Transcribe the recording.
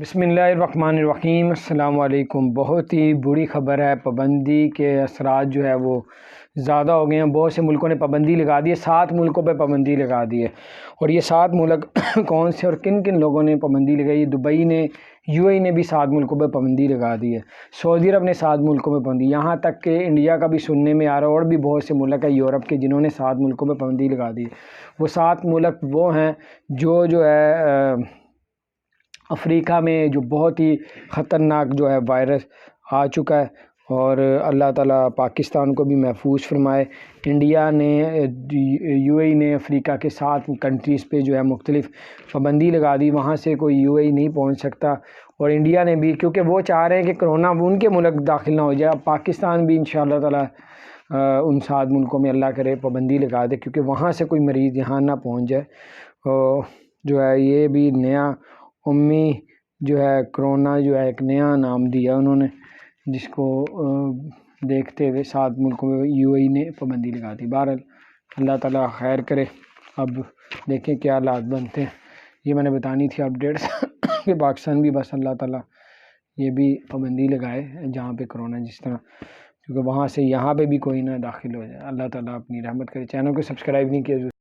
بسم اللہ الرحمن الرحیم۔ السلام علیکم۔ بہت ہی بری خبر ہے، پابندی کے اثرات جو ہے وہ زیادہ ہو گئے ہیں۔ بہت سے ملکوں نے پابندی لگا دی ہے، 7 ملکوں پہ پابندی لگا دی ہے۔ اور یہ 7 ملک کون سے اور کن کن لوگوں نے پابندی لگائی ہے؟ دبئی نے، یو اے نے بھی 7 ملکوں پہ پابندی لگا دی ہے، سعودی عرب نے 7 ملکوں پہ پابندی، یہاں تک کہ انڈیا کا بھی سننے میں آ رہا ہے، اور بھی بہت سے ملک ہیں یورپ کے جنہوں نے 7 ملکوں پہ پابندی لگا دی ہے۔ وہ 7 ملک وہ ہیں جو ہے افریقہ میں جو بہت ہی خطرناک جو ہے وائرس آ چکا ہے، اور اللہ تعالیٰ پاکستان کو بھی محفوظ فرمائے۔ انڈیا نے، یو اے نے افریقہ کے 7 کنٹریز پہ جو ہے مختلف پابندی لگا دی، وہاں سے کوئی یو اے نہیں پہنچ سکتا۔ اور انڈیا نے بھی، کیونکہ وہ چاہ رہے ہیں کہ کرونا ان کے ملک داخل نہ ہو جائے، اب پاکستان بھی انشاءاللہ تعالیٰ ان 7 ملکوں میں اللہ کرے پابندی لگا دے، کیونکہ وہاں سے کوئی مریض یہاں نہ پہنچ جائے۔ جو ہے یہ بھی نیا امی جو ہے کرونا جو ہے ایک نیا نام دیا انہوں نے، جس کو دیکھتے ہوئے 7 ملکوں میں یو اے نے پابندی لگا دی۔ بہرحال اللہ تعالیٰ خیر کرے، اب دیکھیں کیا حالات بنتے ہیں۔ یہ میں نے بتانی تھی اپڈیٹس کہ پاکستان بھی بس اللہ تعالیٰ یہ بھی پابندی لگائے جہاں پہ کرونا جس طرح، کیونکہ وہاں سے یہاں پہ بھی کوئی نہ داخل ہو جائے۔ اللہ تعالیٰ اپنی رحمت کرے۔ چینل کو سبسکرائب نہیں کیا